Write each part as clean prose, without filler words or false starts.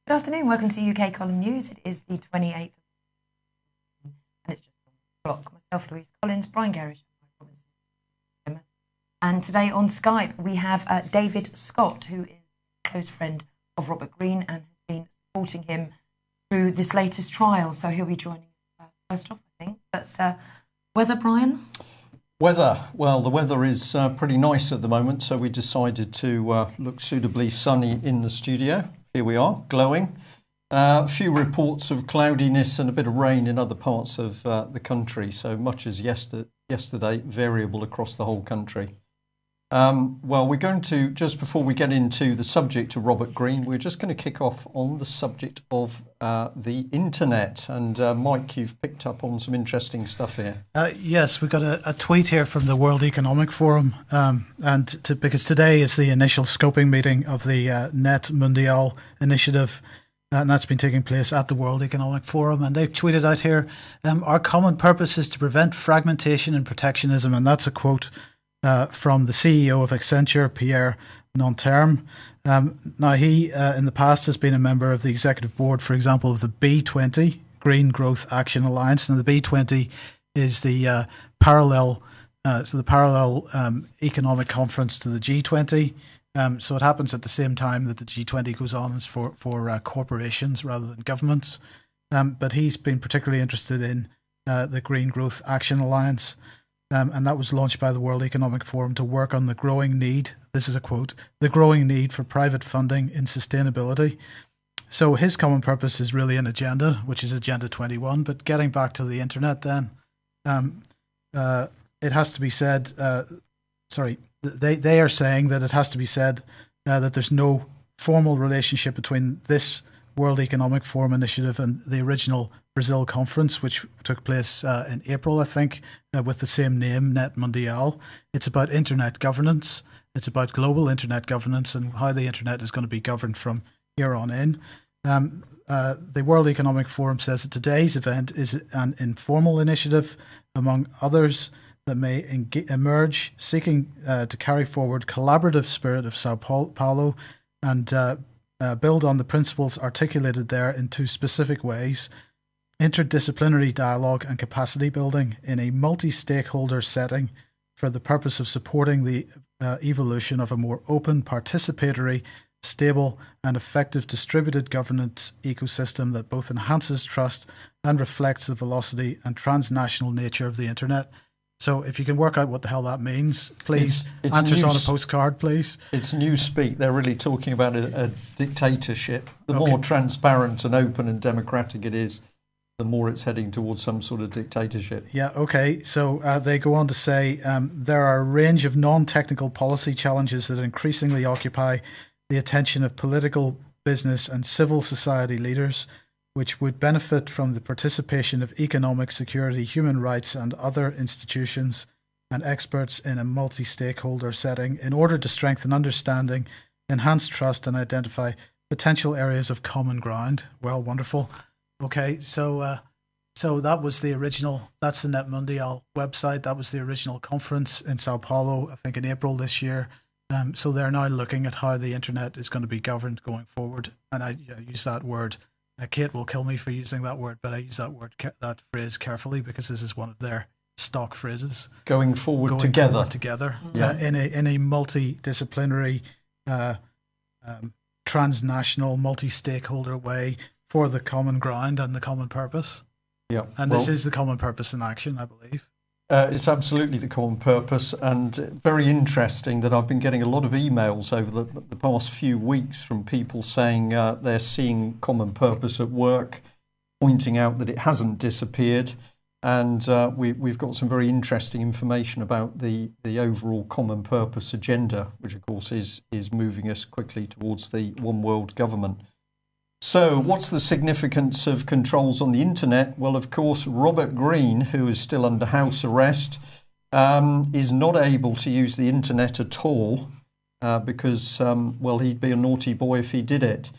Good afternoon. Welcome to the UK Column News. It is the 28th and it's just 1 o'clock. Myself, Louise Collins, Brian Gerrish, and today on Skype we have David Scott, who is a close friend of Robert Greene and has been supporting him through this latest trial. So he'll be joining first off, I think. But weather, Brian? Weather. Well, the weather is pretty nice at the moment, so we decided to look suitably sunny in the studio. Here we are, glowing. A few reports of cloudiness and a bit of rain in other parts of the country, so much as yesterday, variable across the whole country. Well, we're going to, just before we get into the subject of Robert Greene, we're just going to kick off on the subject of the internet. And Mike, you've picked up on some interesting stuff here. Yes, we've got a tweet here from the World Economic Forum, because today is the initial scoping meeting of the Net Mundial initiative, and that's been taking place at the World Economic Forum. And they've tweeted out here, our common purpose is to prevent fragmentation and protectionism. And that's a quote from the CEO of Accenture, Pierre Nanterme. Now, he in the past has been a member of the executive board, for example, of the B20, Green Growth Action Alliance. And the B20 is the parallel economic conference to the G20. So it happens at the same time that the G20 goes on as for corporations rather than governments. But he's been particularly interested in the Green Growth Action Alliance. And that was launched by the World Economic Forum to work on the growing need, this is a quote, the growing need for private funding in sustainability. So his common purpose is really an agenda, which is Agenda 21. But getting back to the internet then, it has to be said, they are saying that it has to be said that there's no formal relationship between this World Economic Forum initiative and the original Brazil conference, which took place in April, I think, with the same name, Net Mundial. It's about internet governance. It's about global internet governance and how the internet is going to be governed from here on in. The World Economic Forum says that today's event is an informal initiative, among others, that may emerge, seeking to carry forward collaborative spirit of Sao Paulo and build on the principles articulated there in two specific ways: interdisciplinary dialogue and capacity building in a multi-stakeholder setting for the purpose of supporting the evolution of a more open, participatory, stable and effective distributed governance ecosystem that both enhances trust and reflects the velocity and transnational nature of the internet. So if you can work out what the hell that means, please, it's answers on a postcard, please. It's newspeak. They're really talking about a dictatorship. The more transparent and open and democratic it is, the more it's heading towards some sort of dictatorship. Yeah, okay. So they go on to say there are a range of non-technical policy challenges that increasingly occupy the attention of political, business and civil society leaders, which would benefit from the participation of economic, security, human rights and other institutions and experts in a multi-stakeholder setting in order to strengthen understanding, enhance trust and identify potential areas of common ground. Well, wonderful. Okay, so that was the original, that's the Net Mundial website. That was the original conference in Sao Paulo, I think in April this year. So they're now looking at how the internet is going to be governed going forward. And I use that word. Kate will kill me for using that word, but I use that phrase carefully because this is one of their stock phrases. Going forward together. Yeah. In a multidisciplinary, transnational, multi-stakeholder way for the common ground and the common purpose. Yeah. And this is the common purpose in action, I believe. It's absolutely the common purpose, and very interesting that I've been getting a lot of emails over the past few weeks from people saying they're seeing common purpose at work, pointing out that it hasn't disappeared, and we've got some very interesting information about the overall common purpose agenda, which of course is moving us quickly towards the one world government. So what's the significance of controls on the internet? Well, of course, Robert Greene, who is still under house arrest, is not able to use the internet at all because, well, he'd be a naughty boy if he did it.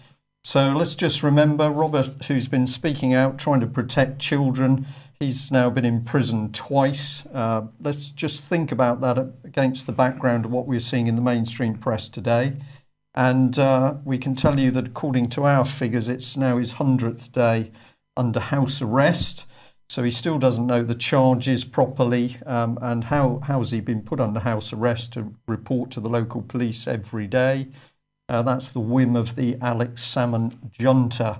So let's just remember Robert, who's been speaking out, trying to protect children. He's now been in prison twice. Let's just think about that against the background of what we're seeing in the mainstream press today. And we can tell you that according to our figures, it's now his 100th day under house arrest. So he still doesn't know the charges properly, and how has he been put under house arrest to report to the local police every day. That's the whim of the Alex Salmond junta.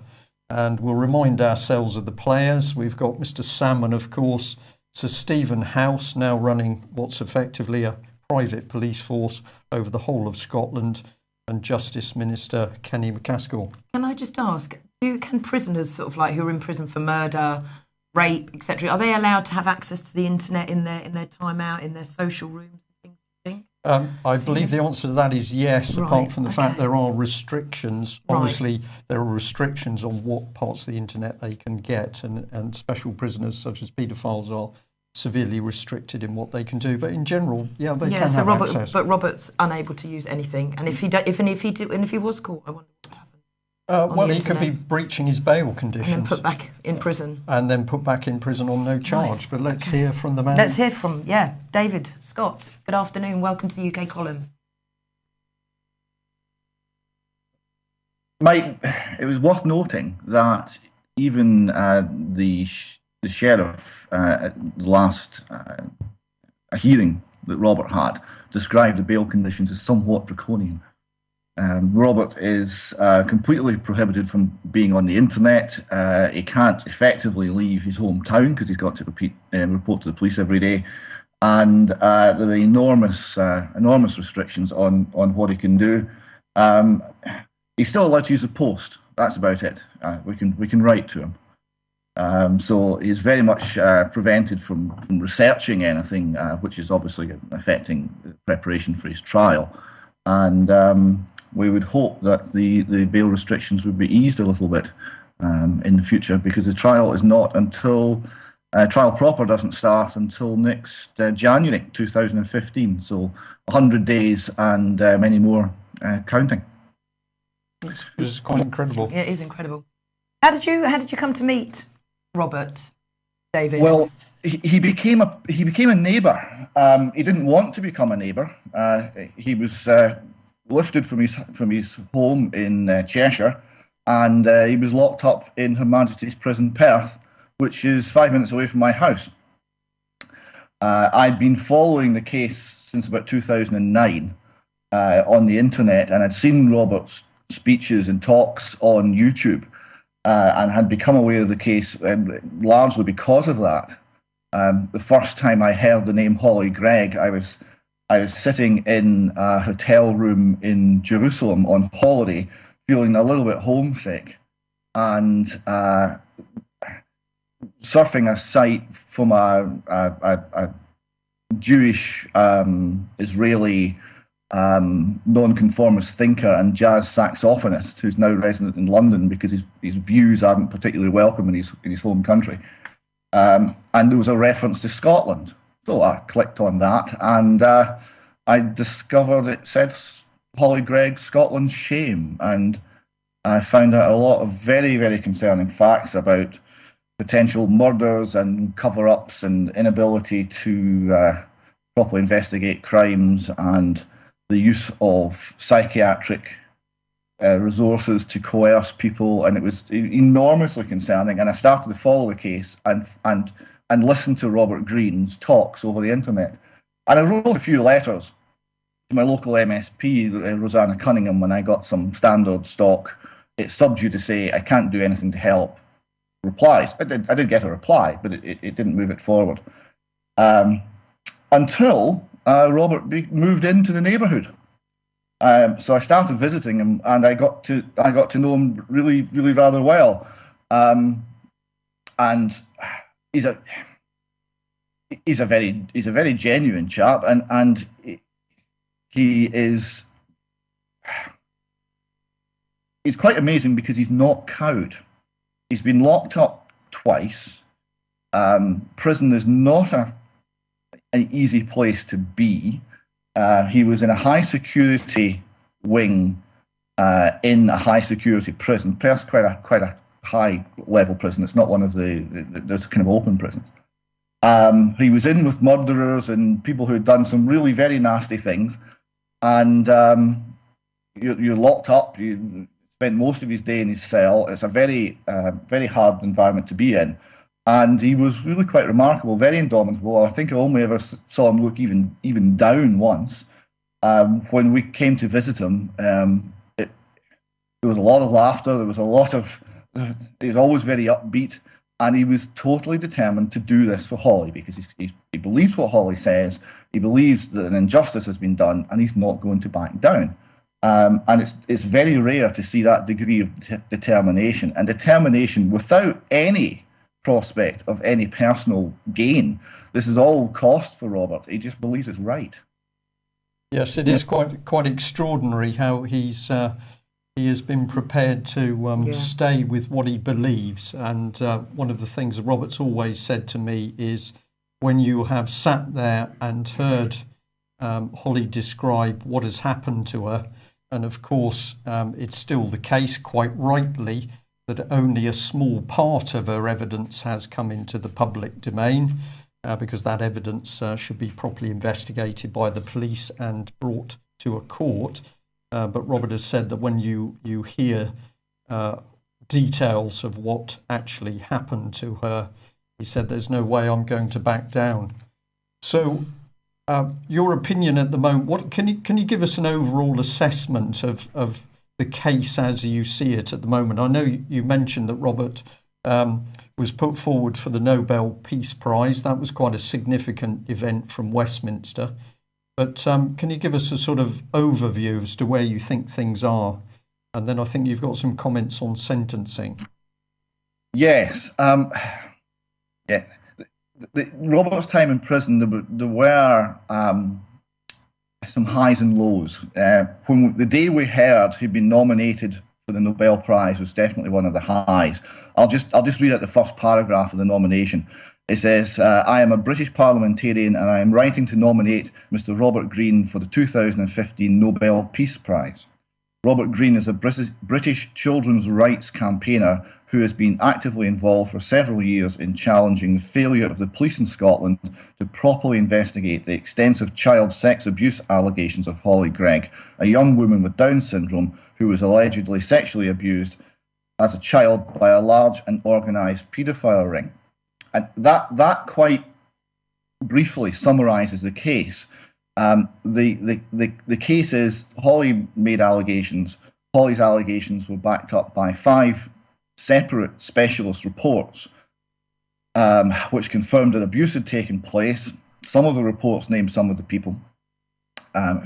And we'll remind ourselves of the players. We've got Mr. Salmond, of course, Sir Stephen House, now running what's effectively a private police force over the whole of Scotland, and Justice Minister Kenny MacAskill. Can I just ask, can prisoners sort of like who are in prison for murder, rape, etc., are they allowed to have access to the internet in their time out, in their social rooms and things, you think? I believe the answer to that is yes, Right, apart from the fact okay. there are restrictions. Right. Obviously, there are restrictions on what parts of the internet they can get, and special prisoners such as paedophiles are severely restricted in what they can do. But in general, they can have access. But Robert's unable to use anything, and if he was caught, I wonder what would happen. Well, the he could be internet. breaching his bail And conditions. then put back in prison. And then put back in prison on no charge. Nice. But let's hear from the man. Let's hear from, David Scott. Good afternoon. Welcome to the UK column. Mike, it was worth noting that even the sheriff at the last a hearing that Robert had described the bail conditions as somewhat draconian. Robert is completely prohibited from being on the internet. He can't effectively leave his hometown because he's got to report to the police every day. And there are enormous restrictions on what he can do. He's still allowed to use the post. That's about it. We can write to him. So he's very much prevented from researching anything, which is obviously affecting the preparation for his trial. And we would hope that the bail restrictions would be eased a little bit in the future, because the trial is not until trial proper doesn't start until next January 2015. So 100 days and many more counting. It's quite incredible. Yeah, it is incredible. How did you come to meet Robert, David? Well, he became a neighbour. He didn't want to become a neighbour. He was lifted from his home in Cheshire, and he was locked up in Her Majesty's Prison Perth, which is 5 minutes away from my house. I'd been following the case since about 2009 on the internet, and I'd seen Robert's speeches and talks on YouTube, and had become aware of the case largely because of that. The first time I heard the name Holly Greig, I was sitting in a hotel room in Jerusalem on holiday, feeling a little bit homesick, and surfing a site from a Jewish Israeli nonconformist thinker and jazz saxophonist who's now resident in London because his views aren't particularly welcome in his home country. And there was a reference to Scotland. So I clicked on that, and I discovered it said Holly Greig, Scotland's shame. And I found out a lot of very, very concerning facts about potential murders and cover-ups and inability to properly investigate crimes, and the use of psychiatric resources to coerce people, and it was enormously concerning. And I started to follow the case and listen to Robert Green's talks over the internet. And I wrote a few letters to my local MSP, Rosanna Cunningham, when I got some standard stock, it's sub judice, I can't do anything to help replies. I did get a reply, but it didn't move it forward. Until Robert moved into the neighbourhood. So I started visiting him, and I got to know him really, really rather well. And he's a very genuine chap, and he's quite amazing because he's not cowed. He's been locked up twice. Prison is not an easy place to be. He was in a high security wing in a high security prison. Perth's quite a high level prison. It's not one of there's kind of open prisons. He was in with murderers and people who had done some really very nasty things, and you're locked up. You spent most of his day in his cell. It's a very very hard environment to be in. And he was really quite remarkable, very indomitable. I think I only ever saw him look even down once. When we came to visit him, there was a lot of laughter. There was a lot of. He was always very upbeat, and he was totally determined to do this for Holly because he believes what Holly says. He believes that an injustice has been done, and he's not going to back down. And it's very rare to see that degree of determination and determination without any prospect of any personal gain. This is all cost for Robert. He just believes it's right. Yes, it is quite extraordinary how he has been prepared to stay with what he believes. And one of the things that Robert's always said to me is, when you have sat there and heard Holly describe what has happened to her, and of course it's still the case, quite rightly, that only a small part of her evidence has come into the public domain, because that evidence should be properly investigated by the police and brought to a court. But Robert has said that when you hear details of what actually happened to her, he said, there's no way I'm going to back down. So your opinion at the moment, can you give us an overall assessment of the case as you see it at the moment? I know you mentioned that Robert was put forward for the Nobel Peace Prize. That was quite a significant event from Westminster. But can you give us a sort of overview as to where you think things are? And then I think you've got some comments on sentencing. Yes. Robert's time in prison, there were some highs and lows. When the day we heard he'd been nominated for the Nobel Prize was definitely one of the highs. I'll just read out the first paragraph of the nomination. It says, I am a British parliamentarian and I am writing to nominate Mr. Robert Greene for the 2015 Nobel Peace Prize. Robert Greene is a British children's rights campaigner who has been actively involved for several years in challenging the failure of the police in Scotland to properly investigate the extensive child sex abuse allegations of Holly Greig, a young woman with Down syndrome who was allegedly sexually abused as a child by a large and organised paedophile ring. And that quite briefly summarises the case. The case is Holly made allegations. Holly's allegations were backed up by 5 separate specialist reports, which confirmed that abuse had taken place. Some of the reports named some of the people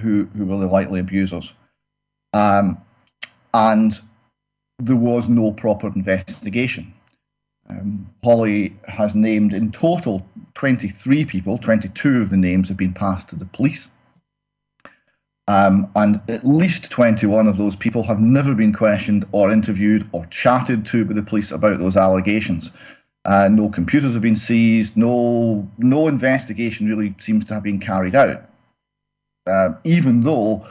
who were the likely abusers. And there was no proper investigation. Holly has named in total 23 people. 22 of the names have been passed to the police. And at least 21 of those people have never been questioned or interviewed or chatted to by the police about those allegations. No computers have been seized. No investigation really seems to have been carried out. Even though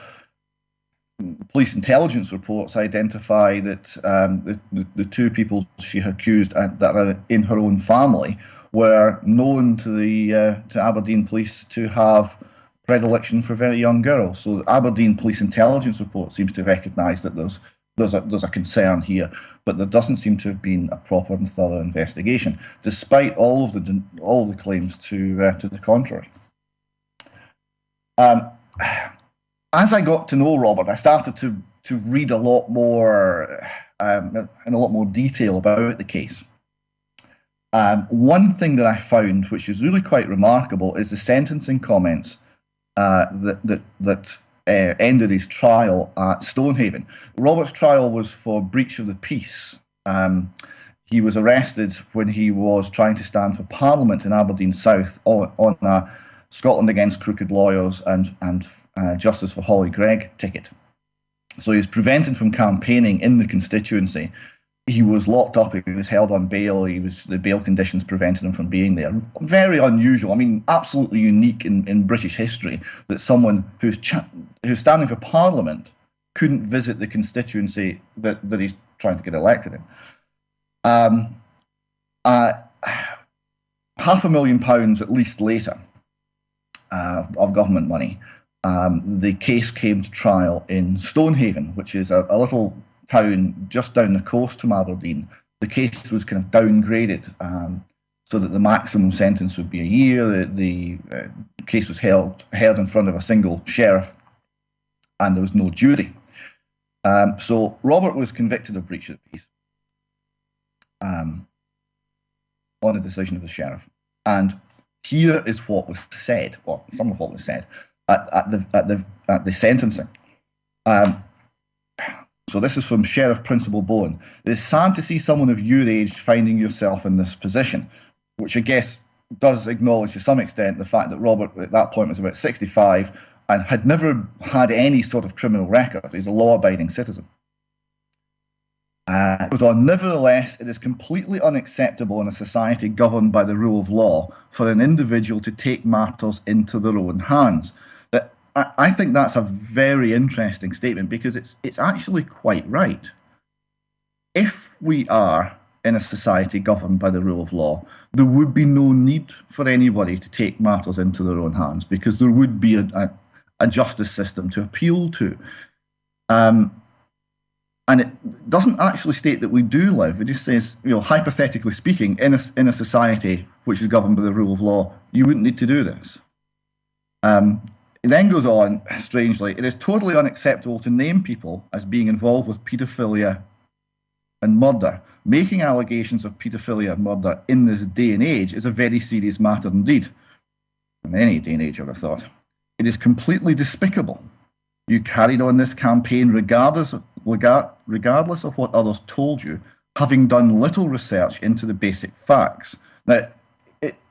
police intelligence reports identify that the 2 people she accused that are in her own family were known to Aberdeen police to have predilection for very young girls. So the Aberdeen Police Intelligence Report seems to recognise that there's a concern here, but there doesn't seem to have been a proper and thorough investigation, despite all of the claims to the contrary. As I got to know Robert, I started to read a lot more in a lot more detail about the case. One thing that I found, which is really quite remarkable, is the sentencing comments that ended his trial at Stonehaven. Robert's trial was for breach of the peace. He was arrested when he was trying to stand for Parliament in Aberdeen South on a Scotland Against Crooked Lawyers and Justice for Holly Greig ticket. So he was prevented from campaigning in the constituency. He was locked up, he was held on bail, the bail conditions prevented him from being there. Very unusual, I mean, absolutely unique in British history that someone who's standing for Parliament couldn't visit the constituency that he's trying to get elected in. £500,000 at least later of government money The case came to trial in Stonehaven, which is a little town just down the coast from Aberdeen. The case was kind of downgraded so that the maximum sentence would be a year. The case was heard in front of a single sheriff, and there was no jury. So Robert was convicted of breach of the peace on the decision of the sheriff. And here is what was said, or some of what was said at the sentencing. So this is from Sheriff Principal Bowen. It is sad to see someone of your age finding yourself in this position, which I guess does acknowledge to some extent the fact that Robert at that point was about 65 and had never had any sort of criminal record. He's a law-abiding citizen. It goes on, nevertheless, it is completely unacceptable in a society governed by the rule of law for an individual to take matters into their own hands. I think that's a very interesting statement because it's actually quite right. If we are in a society governed by the rule of law, there would be no need for anybody to take matters into their own hands because there would be a justice system to appeal to. And it doesn't actually state that we do live. It just says, hypothetically speaking, in a society which is governed by the rule of law, you wouldn't need to do this. It then goes on, strangely, it is totally unacceptable to name people as being involved with paedophilia and murder. Making allegations of paedophilia and murder in this day and age is a very serious matter indeed. In any day and age, I would have thought. It is completely despicable. You carried on this campaign regardless of what others told you, having done little research into the basic facts. Now,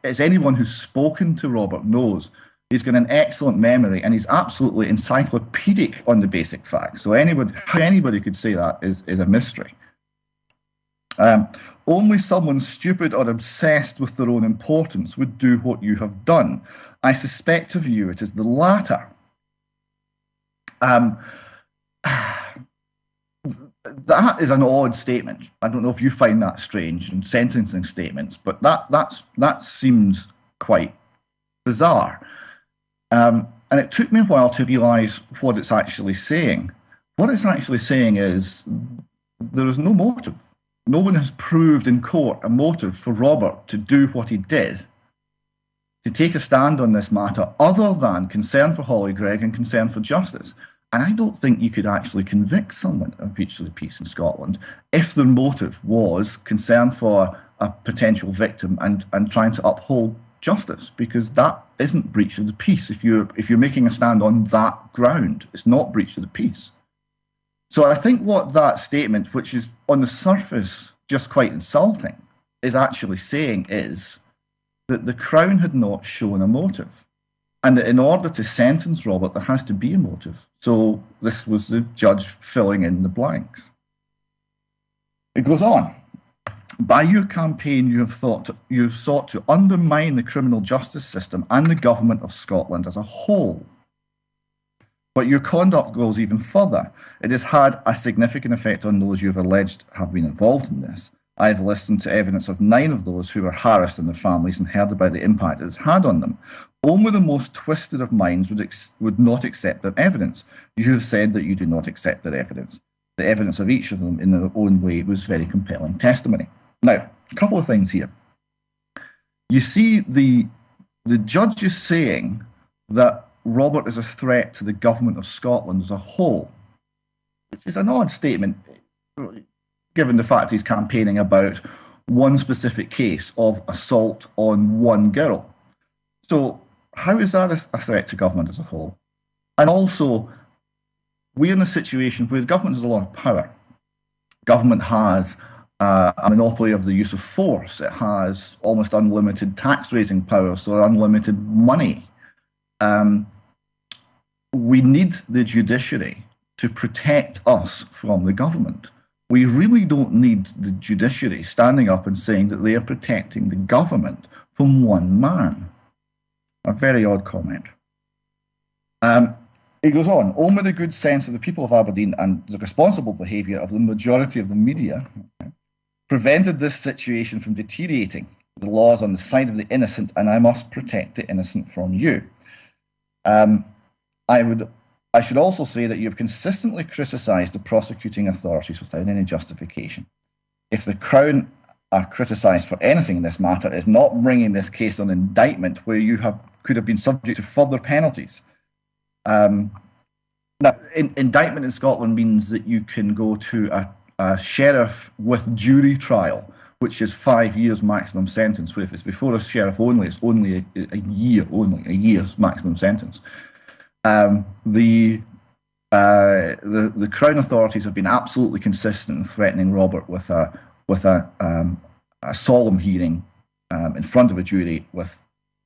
as anyone who's spoken to Robert knows, he's got an excellent memory and he's absolutely encyclopedic on the basic facts. So how anybody could say that is a mystery. Only someone stupid or obsessed with their own importance would do what you have done. I suspect of you it is the latter. That is an odd statement. I don't know if you find that strange in sentencing statements, but that seems quite bizarre. And it took me a while to realise what it's actually saying. What it's actually saying is there is no motive. No one has proved in court a motive for Robert to do what he did, to take a stand on this matter, other than concern for Holly Greig and concern for justice. And I don't think you could actually convict someone of breach of the peace in Scotland if their motive was concern for a potential victim and trying to uphold justice, because that isn't breach of the peace. If you're making a stand on that ground, it's not breach of the peace. So I think what that statement, which is on the surface just quite insulting, is actually saying is that the Crown had not shown a motive. And that in order to sentence Robert, there has to be a motive. So this was the judge filling in the blanks. It goes on. By your campaign, you have sought to undermine the criminal justice system and the government of Scotland as a whole. But your conduct goes even further. It has had a significant effect on those you have alleged have been involved in this. I have listened to evidence of 9 of those who were harassed and their families and heard about the impact it has had on them. Only the most twisted of minds would not accept their evidence. You have said that you do not accept their evidence. The evidence of each of them in their own way was very compelling testimony. Now, a couple of things here. You see the judge is saying that Robert is a threat to the government of Scotland as a whole, which is an odd statement, given the fact he's campaigning about one specific case of assault on one girl. So how is that a threat to government as a whole? And also, we're in a situation where the government has a lot of power. Government has a monopoly of the use of force. It has almost unlimited tax-raising power, so unlimited money. We need the judiciary to protect us from the government. We really don't need the judiciary standing up and saying that they are protecting the government from one man. A very odd comment. It goes on, only the good sense of the people of Aberdeen and the responsible behaviour of the majority of the media prevented this situation from deteriorating. The law is on the side of the innocent, and I must protect the innocent from you. I should also say that you have consistently criticised the prosecuting authorities without any justification. If the Crown are criticised for anything in this matter, it's not bringing this case on indictment where you could have been subject to further penalties. Now, indictment in Scotland means that you can go to a sheriff with jury trial, which is 5 years maximum sentence. Where if it's before a sheriff only, it's only a year's maximum sentence. The Crown authorities have been absolutely consistent in threatening Robert with a solemn hearing in front of a jury with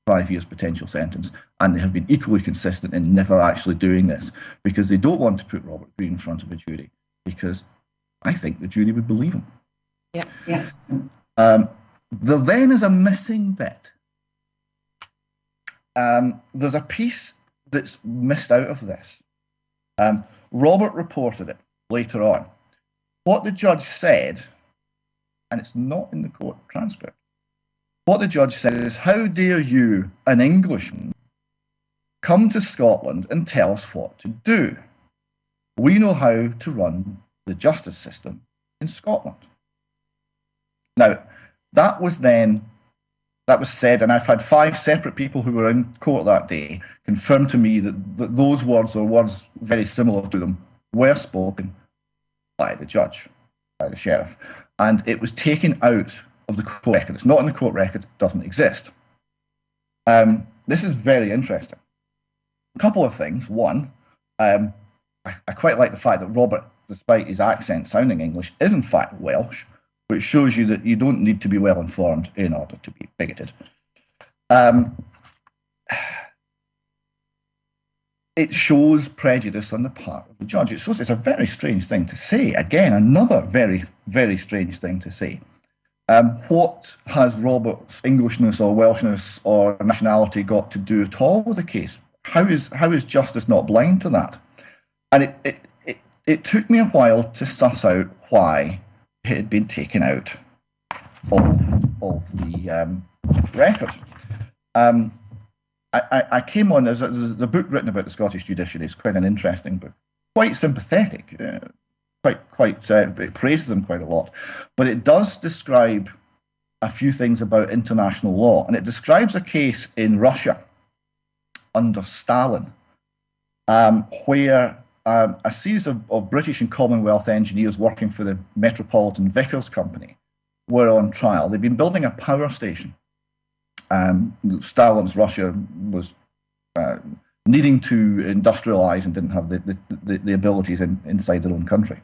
5 years potential sentence, and they have been equally consistent in never actually doing this because they don't want to put Robert Greene in front of a jury, because I think the jury would believe him. Yeah. There then is a missing bit. There's a piece that's missed out of this. Robert reported it later on. What the judge said, and it's not in the court transcript, what the judge said is, how dare you, an Englishman, come to Scotland and tell us what to do? We know how to run the justice system in Scotland. Now, that was said, and I've had 5 separate people who were in court that day confirm to me that those words, or words very similar to them, were spoken by the judge, by the sheriff. And it was taken out of the court record. It's not in the court record, it doesn't exist. This is very interesting. A couple of things. One, I quite like the fact that Robert, despite his accent sounding English, is in fact Welsh, which shows you that you don't need to be well informed in order to be bigoted. It shows prejudice on the part of the judge. It's a very strange thing to say. Again, another very, very strange thing to say. What has Robert's Englishness or Welshness or nationality got to do at all with the case? How is justice not blind to that? And it took me a while to suss out why it had been taken out of the record. I came on, there's a book written about the Scottish judiciary. It's quite an interesting book, quite sympathetic, it praises them quite a lot, but it does describe a few things about international law, and it describes a case in Russia under Stalin, where a series of British and Commonwealth engineers working for the Metropolitan Vickers Company were on trial. They'd been building a power station. Stalin's Russia was needing to industrialize and didn't have the abilities inside their own country.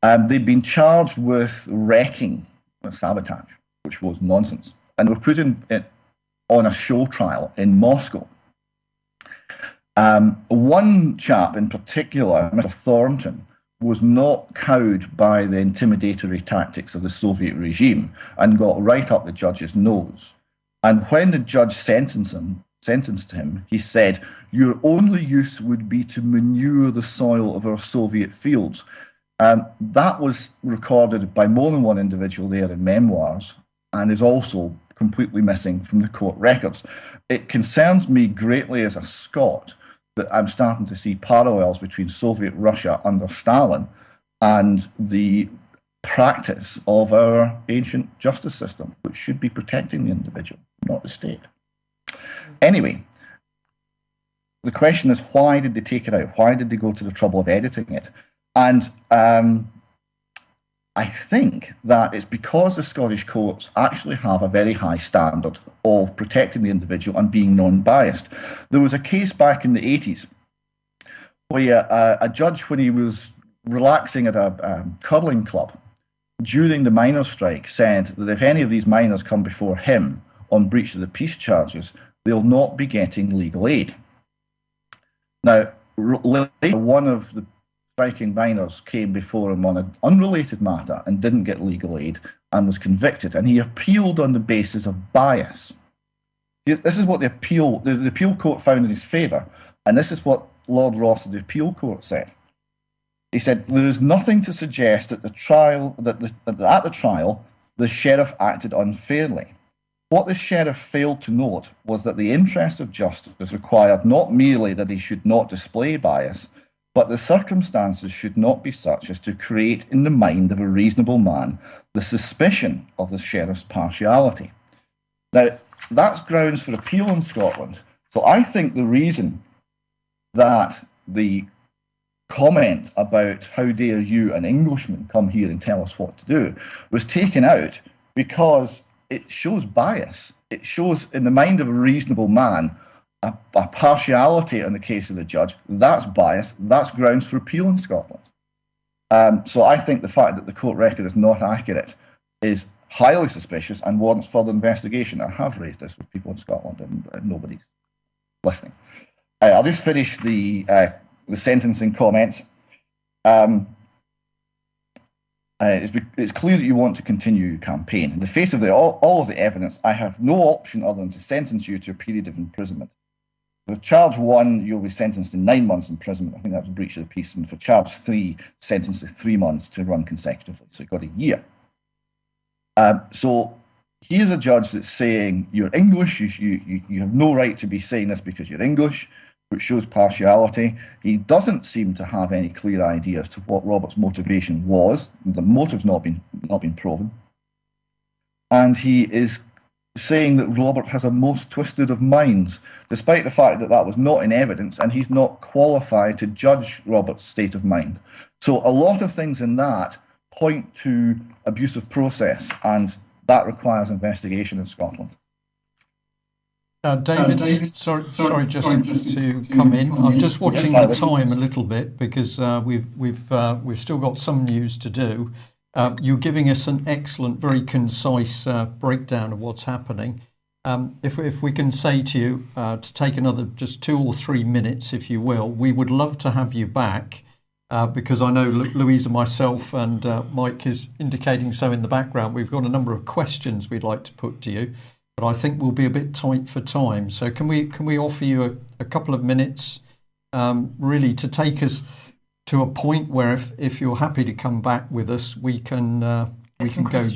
They'd been charged with wrecking, sabotage, which was nonsense, and were put on a show trial in Moscow. One chap in particular, Mr. Thornton, was not cowed by the intimidatory tactics of the Soviet regime and got right up the judge's nose. And when the judge sentenced him, he said, "Your only use would be to manure the soil of our Soviet fields." That was recorded by more than one individual there in memoirs, and is also completely missing from the court records. It concerns me greatly as a Scot that I'm starting to see parallels between Soviet Russia under Stalin and the practice of our ancient justice system, which should be protecting the individual, not the state. Anyway, the question is, why did they take it out? Why did they go to the trouble of editing it? And I think that it's because the Scottish courts actually have a very high standard of protecting the individual and being non-biased. There was a case back in the 80s where a judge, when he was relaxing at a curling club during the miners' strike, said that if any of these miners come before him on breach of the peace charges, they'll not be getting legal aid. Now, later, one of the striking miners came before him on an unrelated matter and didn't get legal aid and was convicted, and he appealed on the basis of bias. This is what the appeal court found in his favour, and this is what Lord Ross of the appeal court said. He said, "There is nothing to suggest that at the trial the sheriff acted unfairly. What the sheriff failed to note was that the interests of justice required not merely that he should not display bias, but the circumstances should not be such as to create in the mind of a reasonable man the suspicion of the sheriff's partiality. Now, that's grounds for appeal in Scotland. So I think the reason that the comment about how dare you, an Englishman, come here and tell us what to do was taken out because it shows bias. It shows in the mind of a reasonable man a partiality in the case of the judge. That's bias. That's grounds for appeal in Scotland. So I think the fact that the court record is not accurate is highly suspicious and warrants further investigation. I have raised this with people in Scotland and nobody's listening. I'll just finish the sentencing comments. It's clear that you want to continue your campaign. In the face of all of the evidence, I have no option other than to sentence you to a period of imprisonment. For charge 1, you'll be sentenced to 9 months imprisonment. I think that was a breach of the peace. And for charge 3, sentenced to 3 months to run consecutively. So you've got a year. So here's a judge that's saying you're English. You have no right to be saying this because you're English, which shows partiality. He doesn't seem to have any clear idea as to what Robert's motivation was. The motive's not been proven. And he is saying that Robert has a most twisted of minds, despite the fact that that was not in evidence and he's not qualified to judge Robert's state of mind. So a lot of things in that point to abusive process, and that requires investigation in Scotland. David, sorry, just to come in. I'm just watching the time a little bit because we've still got some news to do. You're giving us an excellent, very concise breakdown of what's happening. If we can say to you to take another just 2 or 3 minutes, if you will, we would love to have you back because I know Louisa, myself, and Mike is indicating so in the background. We've got a number of questions we'd like to put to you, but I think we'll be a bit tight for time. So can we offer you a couple of minutes, really, to take us to a point where if you're happy to come back with us, we can go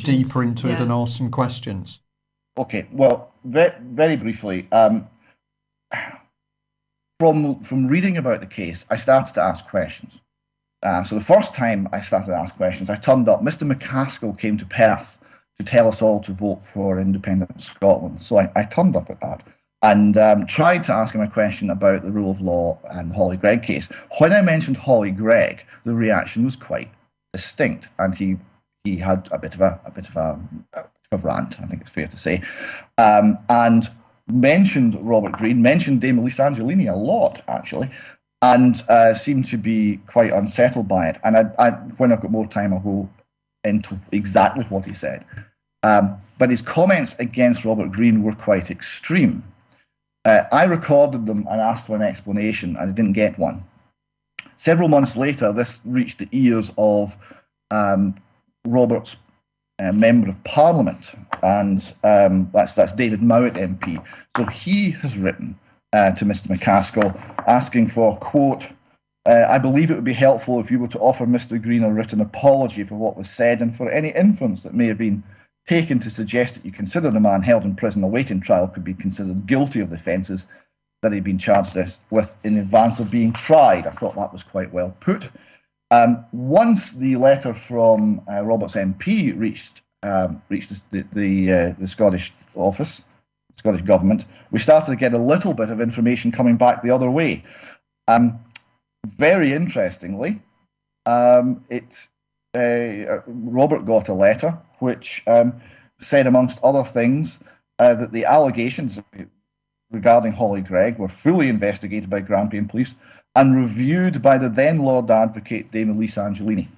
deeper into it and ask some questions. Okay. Well, very briefly, from reading about the case, I started to ask questions. So the first time I started to ask questions, I turned up. Mr. McCaskill came to Perth to tell us all to vote for independent Scotland. So I turned up at that and tried to ask him a question about the rule of law and the Holly Gregg case. When I mentioned Holly Gregg, the reaction was quite distinct, and he had a bit of a rant, I think it's fair to say, and mentioned Robert Greene, mentioned Dame Elise Angelini a lot actually, and seemed to be quite unsettled by it. And when I've got more time, I'll go into exactly what he said. But his comments against Robert Greene were quite extreme. I recorded them and asked for an explanation, and I didn't get one. Several months later, this reached the ears of Robert's Member of Parliament, and that's David Mowat MP. So he has written to Mr. McCaskill asking for, quote, I believe it would be helpful if you were to offer Mr. Greene a written apology for what was said and for any inference that may have been taken to suggest that you consider the man held in prison awaiting trial could be considered guilty of the offences that he'd been charged with in advance of being tried. I thought that was quite well put. Once the letter from Robert's MP reached the Scottish office, Scottish government, we started to get a little bit of information coming back the other way. Very interestingly, Robert got a letter which said, amongst other things, that the allegations regarding Holly Gregg were fully investigated by Grampian Police and reviewed by the then Lord Advocate Dame Elise Angelini.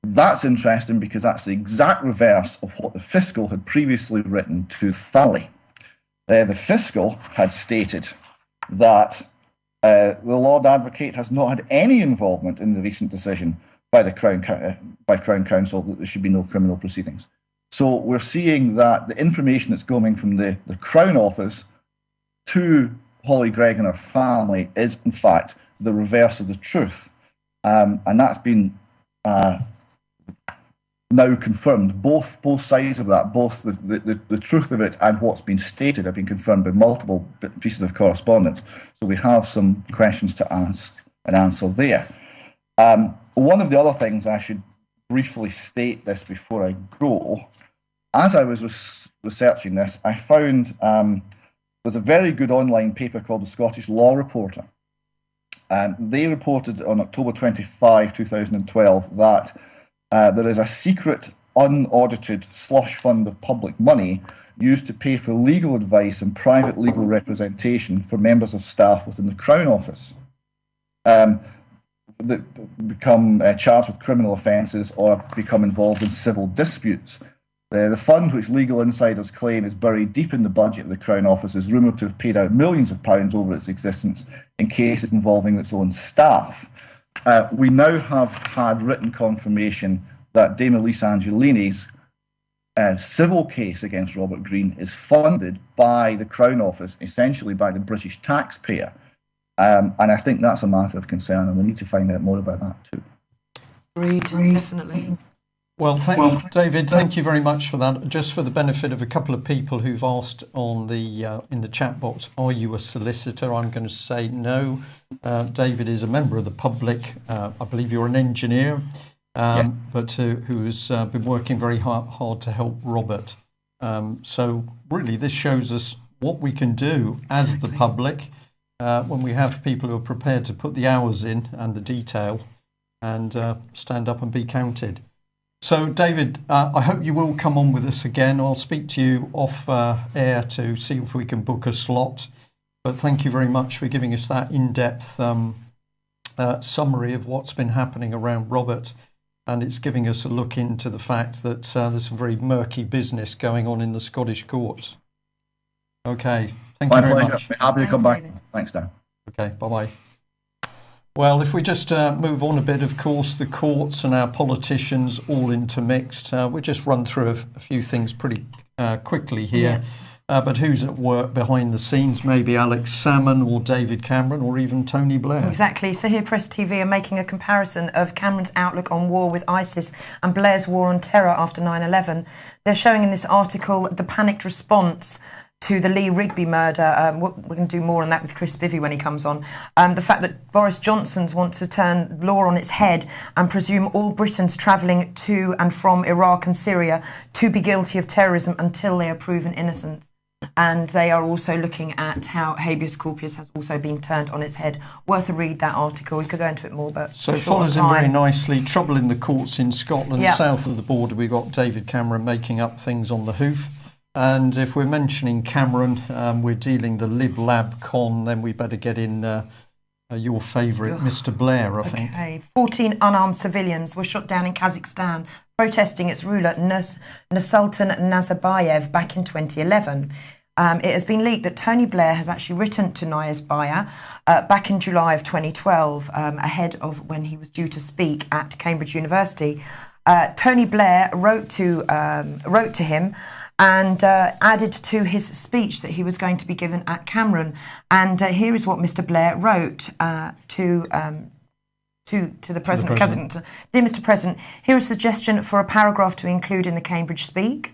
That's interesting because that's the exact reverse of what the Fiscal had previously written to Thally. The Fiscal had stated that the Lord Advocate has not had any involvement in the recent decision by the Crown Council that there should be no criminal proceedings. So we're seeing that the information that's coming from the Crown Office to Holly Gregg and her family is, in fact, the reverse of the truth. And that's been now confirmed. Both sides of that, both the truth of it and what's been stated, have been confirmed by multiple pieces of correspondence. So we have some questions to ask and answer there. One of the other things, I should briefly state this before I go, as I was researching this, I found there's a very good online paper called the Scottish Law Reporter. They reported on October 25, 2012, that there is a secret, unaudited slush fund of public money used to pay for legal advice and private legal representation for members of staff within the Crown Office that become charged with criminal offences or become involved in civil disputes. The fund, which legal insiders claim is buried deep in the budget of the Crown Office, is rumoured to have paid out millions of pounds over its existence in cases involving its own staff. We now have had written confirmation that Dame Elise Angelini's civil case against Robert Green is funded by the Crown Office, essentially by the British taxpayer. And I think that's a matter of concern, and we need to find out more about that too. Agreed, definitely. Well, David, thank you very much for that. Just for the benefit of a couple of people who've asked on the in the chat box, are you a solicitor? I'm going to say no. David is a member of the public. I believe you're an engineer, Yes. but who's been working very hard to help Robert. So really, this shows us what we can do as the public when we have people who are prepared to put the hours in and the detail and stand up and be counted. So, David, I hope you will come on with us again. I'll speak to you off air to see if we can book a slot. But thank you very much for giving us that in-depth summary of what's been happening around Robert. And it's giving us a look into the fact that there's some very murky business going on in the Scottish courts. Okay, thank you very much. Happy to come back. Thanks, Dan. Okay, bye-bye. Well, if we just move on a bit, of course, the courts and our politicians all intermixed. We'll just run through a few things pretty quickly here. Yeah. But who's at work behind the scenes? Maybe Alex Salmond or David Cameron or even Tony Blair. Exactly. So here Press TV are making a comparison of Cameron's outlook on war with ISIS and Blair's war on terror after 9/11. They're showing in this article the panicked response to the Lee Rigby murder. We're going to do more on that with Chris Bivvy when he comes on. The fact that Boris Johnson's want to turn law on its head and presume all Britons travelling to and from Iraq and Syria to be guilty of terrorism until they are proven innocent. And they are also looking at how habeas corpus has also been turned on its head. Worth a read, that article. We could go into it more, but so it follows in very nicely. Trouble in the courts in Scotland. Yeah. South of the border, we've got David Cameron making up things on the hoof. And if we're mentioning Cameron, we're dealing the Lib Lab con, then we better get in your favourite, Mr. Blair, I think. Okay. 14 unarmed civilians were shot down in Kazakhstan, protesting its ruler Nursultan Nazarbayev back in 2011. It has been leaked that Tony Blair has actually written to Nazarbayev back in July of 2012, ahead of when he was due to speak at Cambridge University. Tony Blair wrote to him and added to his speech that he was going to be given at Cameron. And here is what Mr. Blair wrote to the President of Kazakhstan. Dear Mr. President, here is a suggestion for a paragraph to include in the Cambridge speech.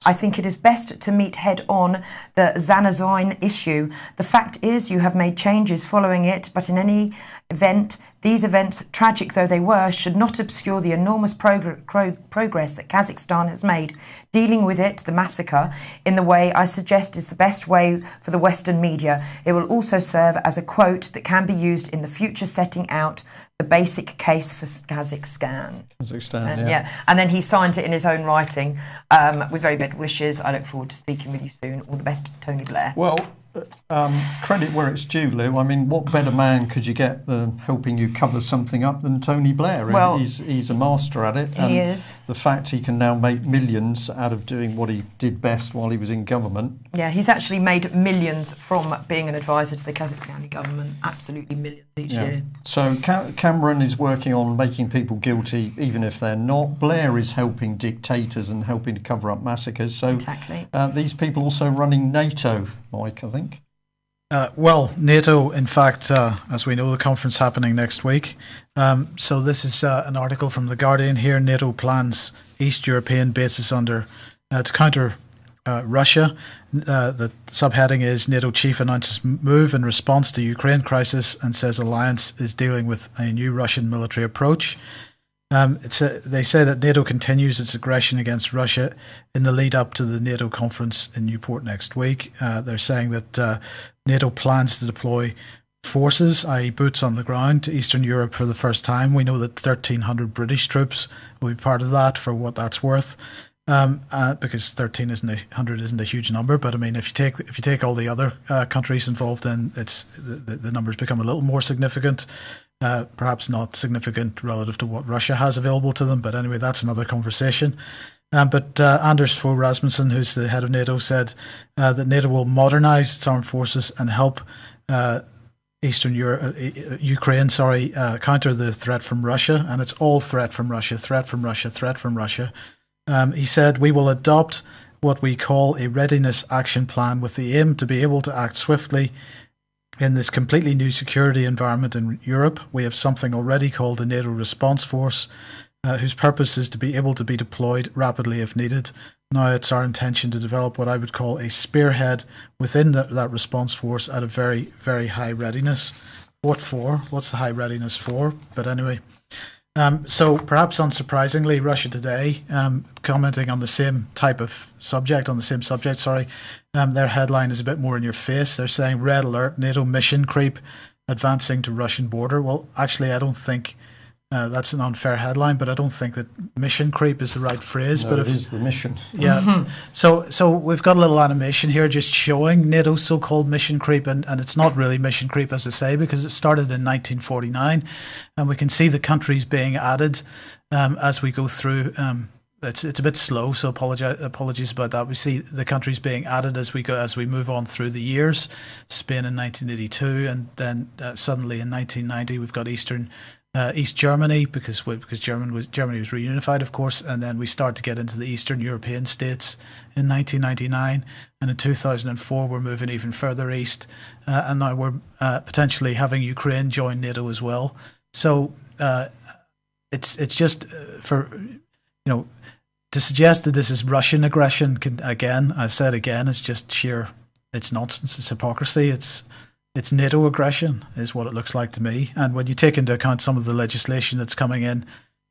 I think it is best to meet head-on the Zanazoin issue. The fact is you have made changes following it, but in any event, these events, tragic though they were, should not obscure the enormous progress that Kazakhstan has made dealing with it, the massacre, in the way I suggest is the best way for the Western media. It will also serve as a quote that can be used in the future setting out the basic case for Kazakhstan. Yeah. And then he signs it in his own writing with very best wishes. I look forward to speaking with you soon. All the best, Tony Blair. Well, credit where it's due, Lou. I mean, what better man could you get helping you cover something up than Tony Blair? Well, he's a master at it. He is. The fact he can now make millions out of doing what he did best while he was in government. Yeah, he's actually made millions from being an advisor to the Kazakhstani government. Absolutely millions each year. So Cameron is working on making people guilty, even if they're not. Blair is helping dictators and helping to cover up massacres. So exactly. These people also running NATO, Mike, I think. Well, NATO, in fact, as we know, the conference happening next week. So this is an article from The Guardian here. NATO plans East European bases to counter Russia. The subheading is NATO chief announces move in response to Ukraine crisis and says alliance is dealing with a new Russian military approach. They say that NATO continues its aggression against Russia in the lead up to the NATO conference in Newport next week. They're saying that NATO plans to deploy forces, i.e. boots on the ground, to Eastern Europe for the first time. We know that 1,300 British troops will be part of that, for what that's worth. Because 1,300 isn't a huge number, but I mean, if you take all the other countries involved, then it's the numbers become a little more significant. Perhaps not significant relative to what Russia has available to them, but anyway, that's another conversation. But Anders Fogh Rasmussen, who's the head of NATO, said that NATO will modernise its armed forces and help Eastern Europe, Ukraine, counter the threat from Russia, and it's all threat from Russia, threat from Russia, threat from Russia. He said, we will adopt what we call a readiness action plan with the aim to be able to act swiftly in this completely new security environment in Europe. We have something already called the NATO Response Force, whose purpose is to be able to be deployed rapidly if needed. Now it's our intention to develop what I would call a spearhead within that response force at a very, very high readiness. What for? What's the high readiness for? But anyway. So perhaps unsurprisingly, Russia Today, commenting on the same subject, their headline is a bit more in your face. They're saying red alert, NATO mission creep advancing to Russian border. Well, actually, I don't think that's an unfair headline, but I don't think that mission creep is the right phrase. No, but it is the mission. Yeah. Mm-hmm. So we've got a little animation here just showing NATO's so-called mission creep, and it's not really mission creep, as I say, because it started in 1949, and we can see the countries being added as we go through. It's a bit slow, so apologies about that. We see the countries being added as we move on through the years. Spain in 1982, and then suddenly in 1990 we've got East Germany because Germany was reunified, of course, and then we start to get into the Eastern European states in 1999, and in 2004 we're moving even further east, and now we're potentially having Ukraine join NATO as well. So it's just to suggest that this is Russian aggression. It's just it's nonsense. It's hypocrisy. It's NATO aggression is what it looks like to me. And when you take into account some of the legislation that's coming in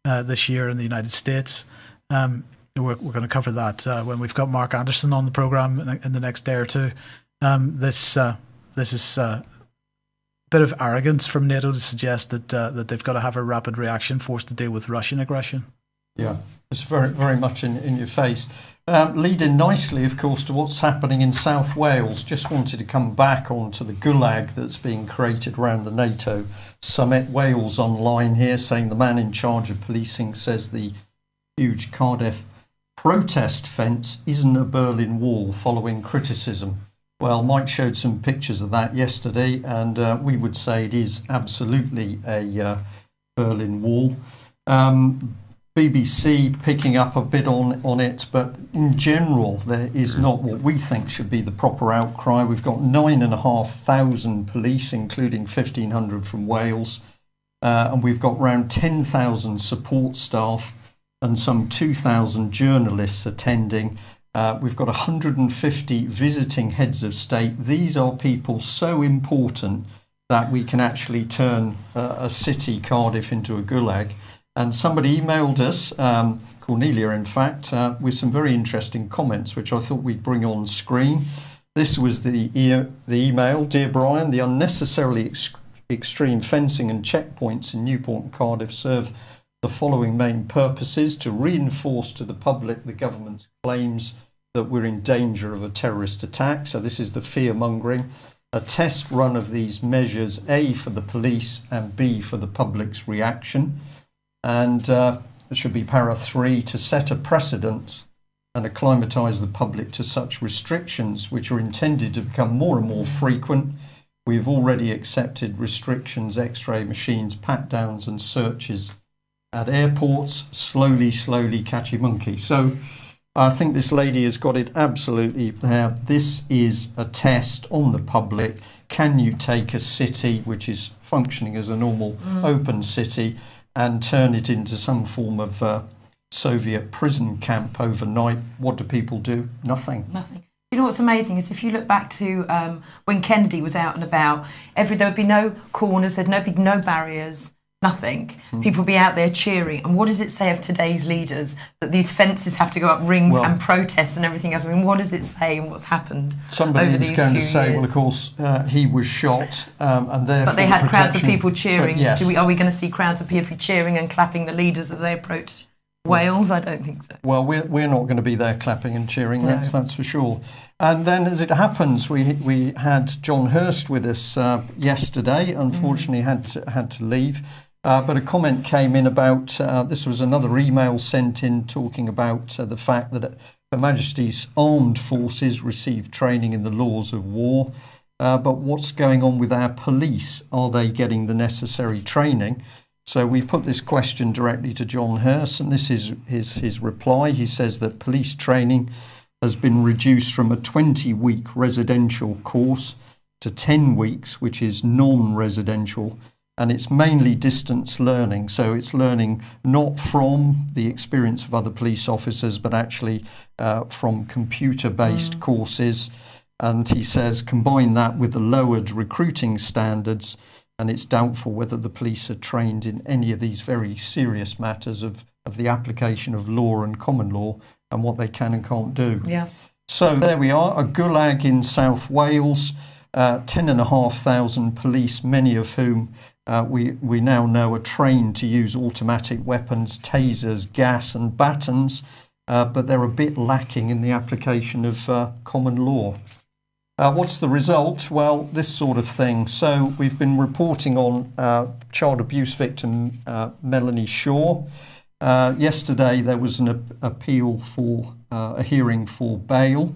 this year in the United States, we're going to cover that when we've got Mark Anderson on the programme in the next day or two. This is a bit of arrogance from NATO to suggest that they've got to have a rapid reaction force to deal with Russian aggression. Yeah, it's very, very much in your face. Leading nicely, of course, to what's happening in South Wales. Just wanted to come back onto the gulag that's being created around the NATO summit. Wales Online here saying the man in charge of policing says the huge Cardiff protest fence isn't a Berlin Wall, following criticism. Well, Mike showed some pictures of that yesterday, and we would say it is absolutely a Berlin Wall. BBC picking up a bit on it, but in general there is not what we think should be the proper outcry. We've got 9,500 police, including 1,500 from Wales, and we've got around 10,000 support staff and some 2,000 journalists attending. We've got 150 visiting heads of state. These are people so important that we can actually turn a city, Cardiff, into a gulag. And somebody emailed us, Cornelia in fact, with some very interesting comments, which I thought we'd bring on screen. This was the email. Dear Brian, the unnecessarily extreme fencing and checkpoints in Newport and Cardiff serve the following main purposes: to reinforce to the public the government's claims that we're in danger of a terrorist attack. So this is the fear-mongering. A test run of these measures, A, for the police and B, for the public's reaction. And it should be para 3, to set a precedent and acclimatise the public to such restrictions, which are intended to become more and more frequent. We've already accepted restrictions, X-ray machines, pat-downs and searches at airports. Slowly, catchy monkey. So I think this lady has got it absolutely there. This is a test on the public. Can you take a city which is functioning as a normal open city and turn it into some form of Soviet prison camp overnight? What do people do? Nothing. Nothing. You know what's amazing is if you look back to when Kennedy was out and about, there would be no corners, there'd be no barriers. Nothing. People be out there cheering. And what does it say of today's leaders? That these fences have to go up, rings and protests and everything else. I mean, what does it say and what's happened? Somebody is going to say, well, of course, he was shot and therefore but they had crowds of people cheering. Yes. Are we going to see crowds of people cheering and clapping the leaders as they approach Wales? I don't think so. Well, we're not going to be there clapping and cheering, that's for sure. And then, as it happens, we had John Hirst with us yesterday. Unfortunately, had to leave. But a comment came in about, this was another email sent in talking about the fact that Her Majesty's armed forces receive training in the laws of war. But what's going on with our police? Are they getting the necessary training? So we put this question directly to John Hirst, and this is his reply. He says that police training has been reduced from a 20-week residential course to 10 weeks, which is non-residential. And it's mainly distance learning. So it's learning not from the experience of other police officers, but actually from computer-based courses. And he says, combine that with the lowered recruiting standards, and it's doubtful whether the police are trained in any of these very serious matters of the application of law and common law and what they can and can't do. Yeah. So there we are, a gulag in South Wales, 10,500 police, many of whom we now know are trained to use automatic weapons, tasers, gas and batons, but they're a bit lacking in the application of common law. What's the result? Well, this sort of thing. So we've been reporting on child abuse victim Melanie Shaw. Yesterday there was an appeal for a hearing for bail,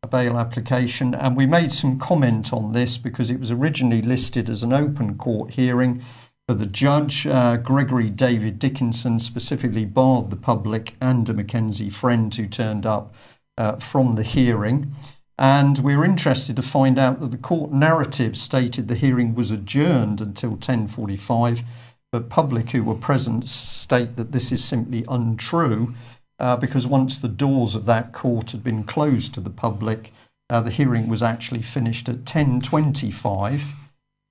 a bail application, and we made some comment on this because it was originally listed as an open court hearing, but the judge, Gregory David Dickinson, specifically barred the public and a Mackenzie friend who turned up from the hearing. And we were interested to find out that the court narrative stated the hearing was adjourned until 10:45, but public who were present state that this is simply untrue, because once the doors of that court had been closed to the public, the hearing was actually finished at 10:25.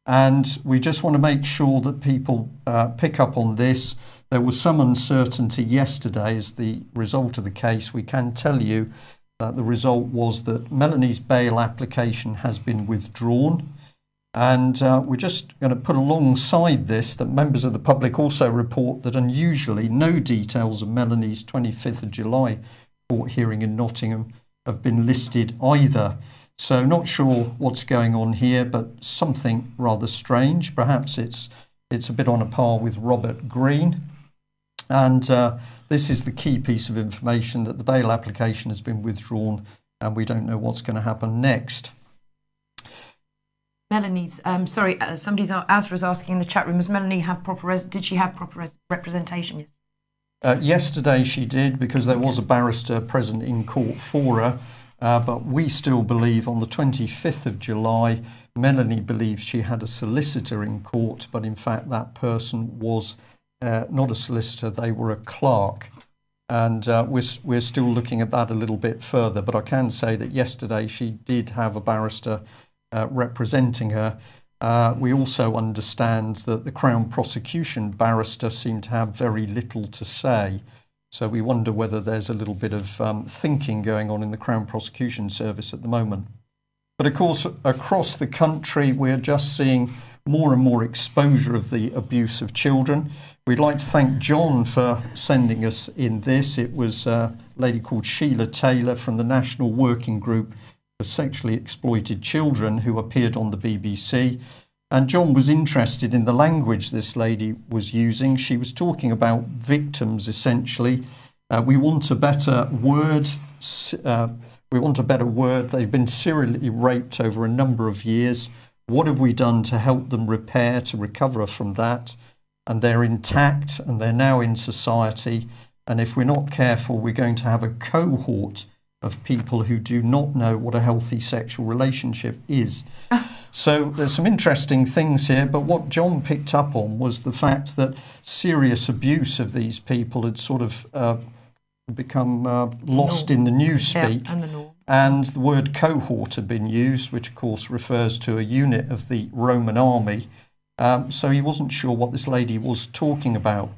And we just want to make sure that people pick up on this. There was some uncertainty yesterday as the result of the case. We can tell you that the result was that Melanie's bail application has been withdrawn. And we're just going to put alongside this that members of the public also report that unusually no details of Melanie's 25th of July court hearing in Nottingham have been listed either. So not sure what's going on here, but something rather strange. Perhaps it's a bit on a par with Robert Green. And this is the key piece of information, that the bail application has been withdrawn and we don't know what's going to happen next. Melanie's, Azra's asking in the chat room, did she have proper representation? Yesterday she did, because there was a barrister present in court for her, but we still believe on the 25th of July, Melanie believes she had a solicitor in court, but in fact that person was not a solicitor, they were a clerk. And we're still looking at that a little bit further, but I can say that yesterday she did have a barrister representing her. We also understand that the Crown prosecution barrister seemed to have very little to say. So we wonder whether there's a little bit of thinking going on in the Crown prosecution service at the moment. But of course, across the country, we're just seeing more and more exposure of the abuse of children. We'd like to thank John for sending us in this. It was a lady called Sheila Taylor from the National Working Group for Sexually Exploited Children who appeared on the BBC. And John was interested in the language this lady was using. She was talking about victims, essentially. We want a better word. They've been serially raped over a number of years. What have we done to help them repair, to recover from that? And they're intact and they're now in society. And if we're not careful, we're going to have a cohort of people who do not know what a healthy sexual relationship is. So there's some interesting things here, but what John picked up on was the fact that serious abuse of these people had sort of become lost in the newspeak. Yeah, and the word cohort had been used, which of course refers to a unit of the Roman army. So he wasn't sure what this lady was talking about.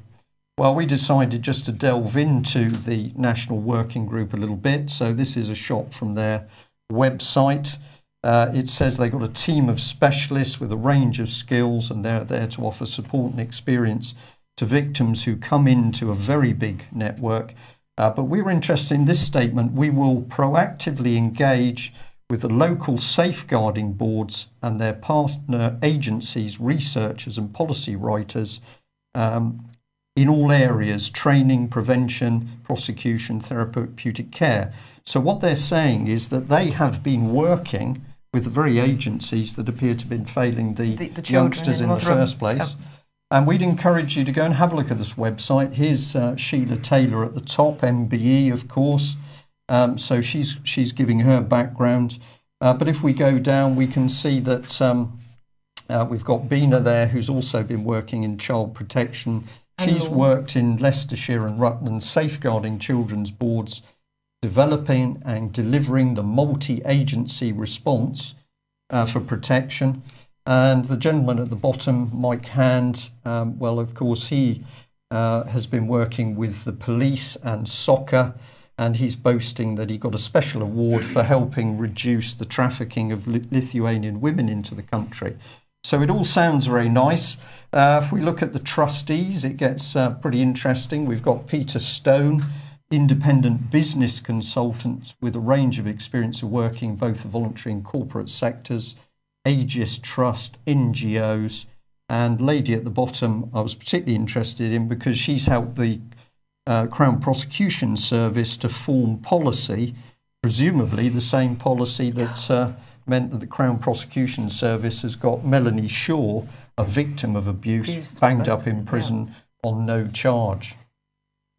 Well, we decided just to delve into the National Working Group a little bit. So this is a shot from their website. It says they've got a team of specialists with a range of skills, and they're there to offer support and experience to victims who come into a very big network. But we were interested in this statement: we will proactively engage with the local safeguarding boards and their partner agencies, researchers and policy writers in all areas: training, prevention, prosecution, therapeutic care. So what they're saying is that they have been working with the very agencies that appear to have been failing the youngsters in the first place. Yep. And we'd encourage you to go and have a look at this website. Here's Sheila Taylor at the top, MBE, of course. So she's giving her background. But if we go down, we can see that we've got Bina there, who's also been working in child protection. She's worked in Leicestershire and Rutland safeguarding children's boards, developing and delivering the multi-agency response for protection. And the gentleman at the bottom, Mike Hand, well, of course, he has been working with the police and soccer, and he's boasting that he got a special award for helping reduce the trafficking of Lithuanian women into the country. So it all sounds very nice. If we look at the trustees, it gets pretty interesting. We've got Peter Stone, independent business consultant with a range of experience of working in both the voluntary and corporate sectors, Aegis Trust, NGOs, and lady at the bottom I was particularly interested in because she's helped the Crown Prosecution Service to form policy, presumably the same policy that meant that the Crown Prosecution Service has got Melanie Shaw, a victim of abuse, banged up in prison on no charge.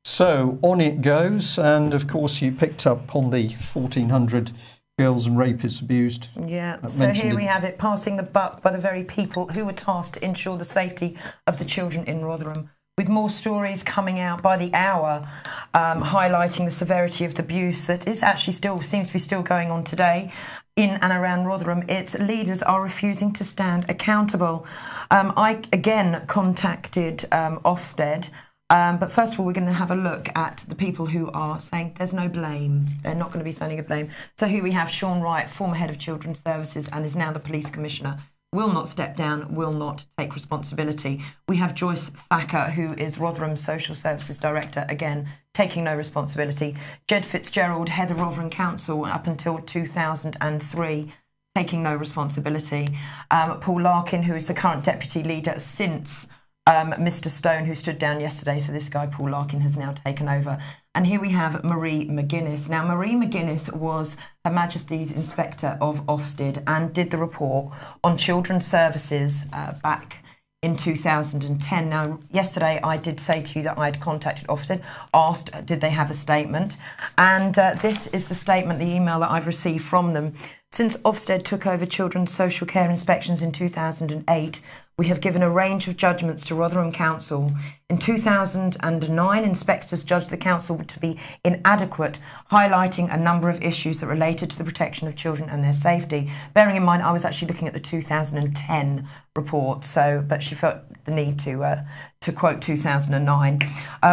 So on it goes, and of course you picked up on the 1,400 girls and rapists abused. Yeah, so here we have it, passing the buck by the very people who were tasked to ensure the safety of the children in Rotherham, with more stories coming out by the hour, highlighting the severity of the abuse that is actually still, seems to be still going on today in and around Rotherham. Its leaders are refusing to stand accountable. I again contacted Ofsted. But first of all, we're going to have a look at the people who are saying there's no blame. They're not going to be standing a blame. So here we have Sean Wright, former head of Children's Services and is now the police commissioner, will not step down, will not take responsibility. We have Joyce Thacker, who is Rotherham's Social Services Director, again, taking no responsibility. Jed Fitzgerald, head of Rotherham Council up until 2003, taking no responsibility. Paul Larkin, who is the current deputy leader since Mr. Stone, who stood down yesterday. So this guy, Paul Larkin, has now taken over. And here we have Marie McGuinness. Now, Marie McGuinness was Her Majesty's Inspector of Ofsted and did the report on children's services back in 2010. Now, yesterday I did say to you that I had contacted Ofsted, asked did they have a statement. And this is the statement, the email that I've received from them. Since Ofsted took over children's social care inspections in 2008, we have given a range of judgments to Rotherham Council. In 2009, inspectors judged the council to be inadequate, highlighting a number of issues that related to the protection of children and their safety. Bearing in mind, I was actually looking at the 2010 report, but she felt the need to quote 2009.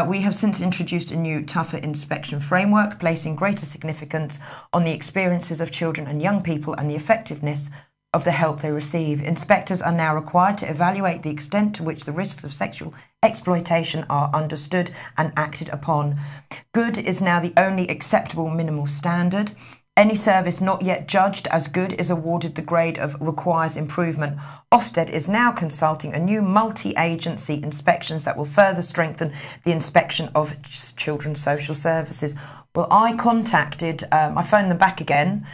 We have since introduced a new, tougher inspection framework, placing greater significance on the experiences of children and young people and the effectiveness of the help they receive. Inspectors are now required to evaluate the extent to which the risks of sexual exploitation are understood and acted upon. Good is now the only acceptable minimal standard. Any service not yet judged as good is awarded the grade of requires improvement. Ofsted is now consulting a new multi-agency inspections that will further strengthen the inspection of children's social services. Well, I phoned them back again,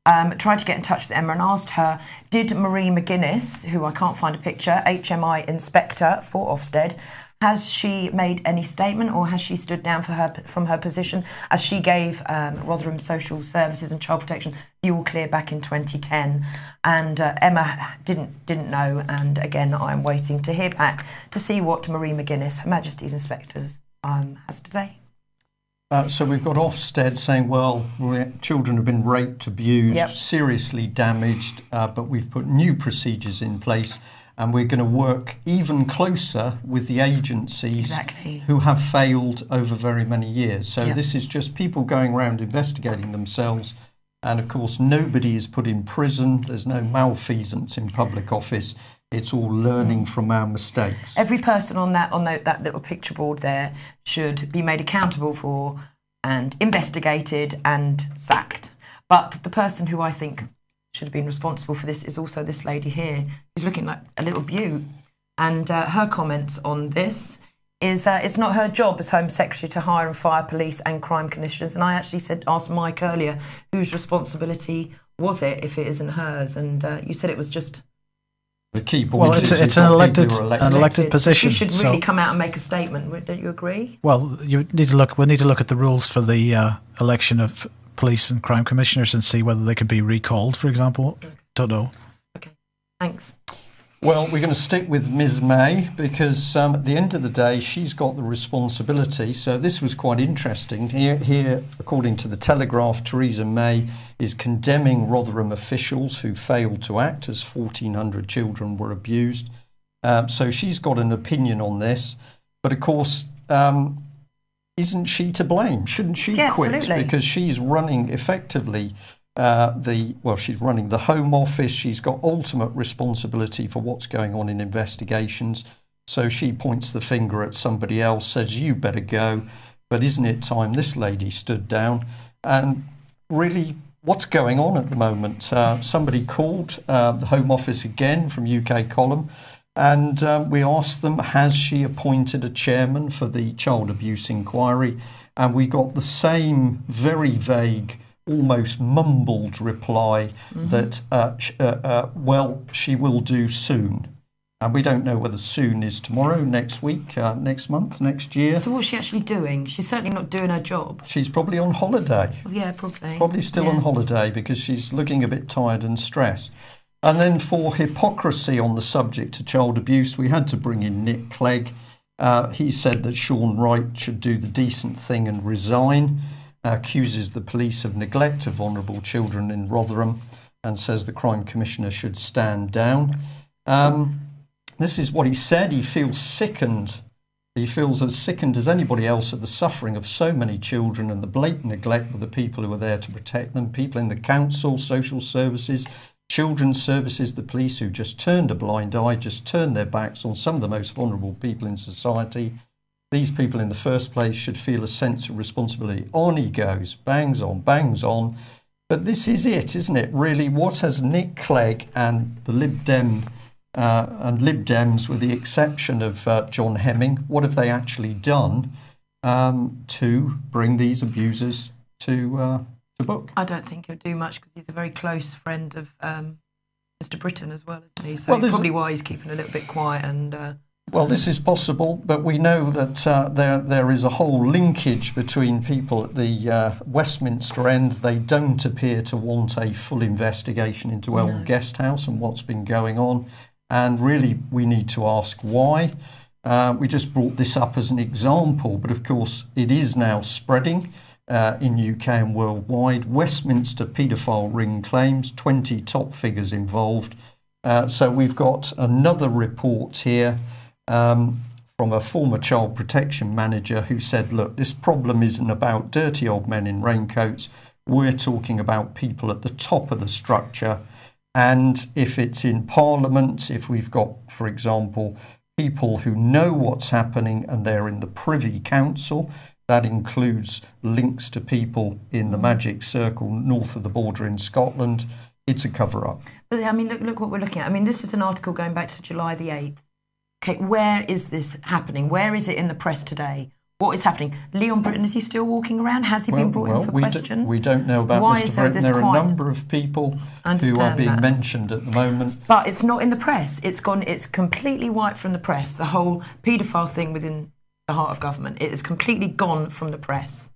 tried to get in touch with Emma and asked her, did Marie McGuinness, who I can't find a picture, HMI inspector for Ofsted, Has she made any statement, or has she stood down from her position, as she gave Rotherham Social Services and Child Protection the all clear back in 2010? And Emma didn't know, and again I'm waiting to hear back to see what Marie McGuinness, Her Majesty's Inspectors, has to say. So we've got Ofsted saying, well, children have been raped, abused, Yep. seriously damaged, but we've put new procedures in place, and we're going to work even closer with the agencies Exactly. who have failed over very many years. So Yep. this is just people going around investigating themselves. And of course, nobody is put in prison. There's no malfeasance in public office. It's all learning from our mistakes. Every person on that little picture board there should be made accountable for and investigated and sacked. But the person who I think should have been responsible for this is also this lady here, who's looking like a little beaut. And her comments on this is it's not her job as Home Secretary to hire and fire police and crime commissioners. And I actually asked Mike earlier, whose responsibility was it if it isn't hers? And you said it was just... The key point Well, is it's you've an got people elected, who are an elected position. She should so- really come out and make a statement. Don't you agree? Well, we need to look at the rules for the election of police and crime commissioners and see whether they can be recalled, for example. Don't know. Okay, thanks. Well, we're going to stick with Ms. May because at the end of the day, she's got the responsibility. So this was quite interesting. Here, according to the Telegraph, Theresa May is condemning Rotherham officials who failed to act as 1,400 children were abused. So she's got an opinion on this. But of course, isn't she to blame? Shouldn't she quit? Absolutely. Because she's running effectively she's running the Home Office. She's got ultimate responsibility for what's going on in investigations. So she points the finger at somebody else, says, you better go. But isn't it time this lady stood down? And really, what's going on at the moment? Somebody called the Home Office again from UK Column, and we asked them, has she appointed a chairman for the child abuse inquiry? And we got the same very vague, almost mumbled reply that, she will do soon. And we don't know whether soon is tomorrow, next week, next month, next year. So what's she actually doing? She's certainly not doing her job. She's probably on holiday. Yeah, probably. Probably still on holiday because she's looking a bit tired and stressed. And then for hypocrisy on the subject of child abuse, we had to bring in Nick Clegg. He said that Sean Wright should do the decent thing and resign. Accuses the police of neglect of vulnerable children in Rotherham and says the Crime Commissioner should stand down. This is what he said. He feels sickened. He feels as sickened as anybody else at the suffering of so many children and the blatant neglect of the people who are there to protect them, people in the council, social services, children's services, the police who just turned a blind eye, just turned their backs on some of the most vulnerable people in society. These people in the first place should feel a sense of responsibility. On he goes, bangs on, bangs on. But this is it, isn't it? Really, what has Nick Clegg and the Lib Dems, with the exception of John Hemming, what have they actually done to bring these abusers to book? I don't think he'll do much because he's a very close friend of Mr. Britton as well, isn't he? So probably why he's keeping a little bit quiet and... Well, this is possible, but we know that there is a whole linkage between people at the Westminster end. They don't appear to want a full investigation into Elm Guest House and what's been going on. And really, we need to ask why. We just brought this up as an example, but of course, it is now spreading in UK and worldwide. Westminster paedophile ring claims, 20 top figures involved. So we've got another report here from a former child protection manager who said, look, this problem isn't about dirty old men in raincoats. We're talking about people at the top of the structure. And if it's in Parliament, if we've got, for example, people who know what's happening and they're in the Privy Council, that includes links to people in the Magic Circle north of the border in Scotland, it's a cover-up. But I mean, look what we're looking at. I mean, this is an article going back to July the 8th. Okay, where is this happening? Where is it in the press today? What is happening? Leon Britton, is he still walking around? Has he been brought in for question? We don't know about Why Mr. Britton. There are a number of people who are being mentioned at the moment. But it's not in the press. It's completely wiped from the press. The whole paedophile thing within the heart of government. It is completely gone from the press.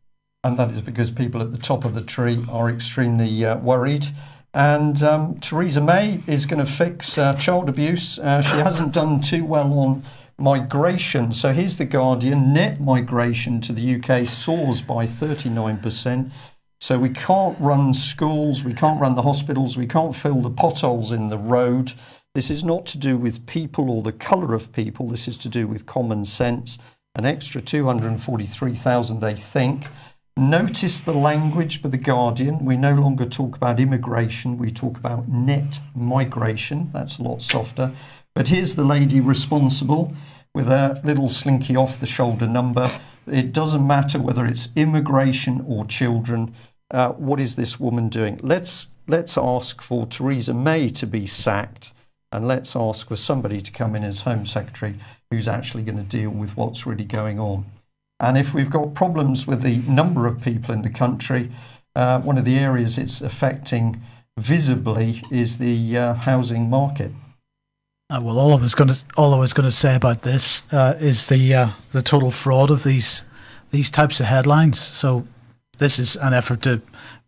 And that is because people at the top of the tree are extremely worried. And Theresa May is going to fix child abuse. She hasn't done too well on migration. So here's The Guardian. Net migration to the UK soars by 39%. So we can't run schools, we can't run the hospitals, we can't fill the potholes in the road. This is not to do with people or the colour of people. This is to do with common sense. An extra 243,000, they think. Notice the language by The Guardian. We no longer talk about immigration. We talk about net migration. That's a lot softer. But here's the lady responsible with a little slinky off-the-shoulder number. It doesn't matter whether it's immigration or children. What is this woman doing? Let's ask for Theresa May to be sacked, and let's ask for somebody to come in as Home Secretary who's actually going to deal with what's really going on. And if we've got problems with the number of people in the country, one of the areas it's affecting visibly is the housing market. Well, all I was going to say about this is the total fraud of these types of headlines. So this is an effort to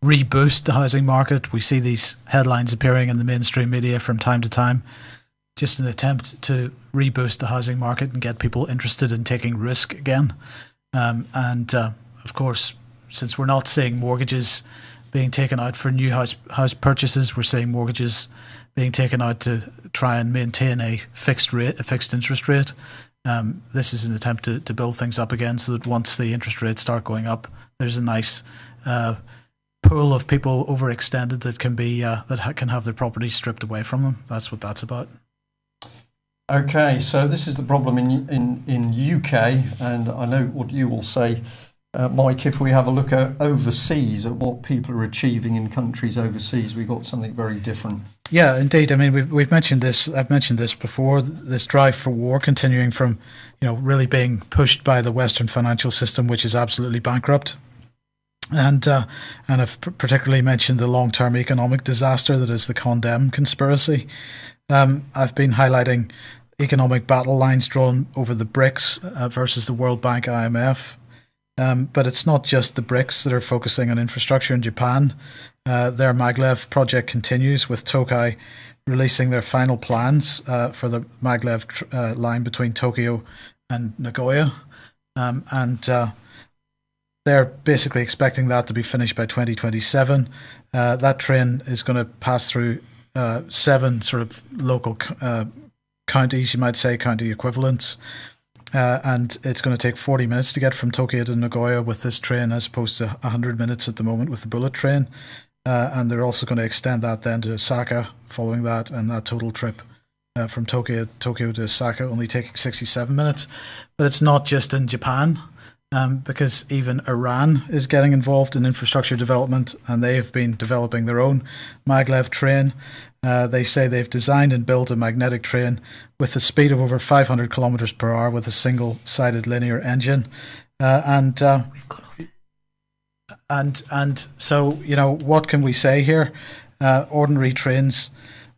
reboost the housing market. We see these headlines appearing in the mainstream media from time to time. Just an attempt to reboost the housing market and get people interested in taking risk again. Of course, since we're not seeing mortgages being taken out for new house purchases, we're seeing mortgages being taken out to try and maintain a fixed interest rate. This is an attempt to build things up again, so that once the interest rates start going up, there's a nice pool of people overextended that can have their property stripped away from them. That's what that's about. Okay, so this is the problem in UK, and I know what you will say, Mike. If we have a look at overseas, at what people are achieving in countries overseas, we've got something very different. Yeah, indeed. I mean, we've mentioned this. I've mentioned this before. This drive for war continuing from, really being pushed by the Western financial system, which is absolutely bankrupt. And I've particularly mentioned the long-term economic disaster that is the Condem conspiracy. I've been highlighting economic battle lines drawn over the BRICS versus the World Bank, IMF. But it's not just the BRICS that are focusing on infrastructure in Japan. Their Maglev project continues, with Tokai releasing their final plans for the Maglev line between Tokyo and Nagoya. They're basically expecting that to be finished by 2027. That train is going to pass through 7 sort of local counties, you might say, county equivalents. And it's going to take 40 minutes to get from Tokyo to Nagoya with this train, as opposed to 100 minutes at the moment with the bullet train. And they're also going to extend that then to Osaka following that, and that total trip from Tokyo to Osaka only taking 67 minutes. But it's not just in Japan, because even Iran is getting involved in infrastructure development, and they have been developing their own maglev train. They say they've designed and built a magnetic train with the speed of over 500 kilometers per hour with a single-sided linear engine. And so, what can we say here? Ordinary trains,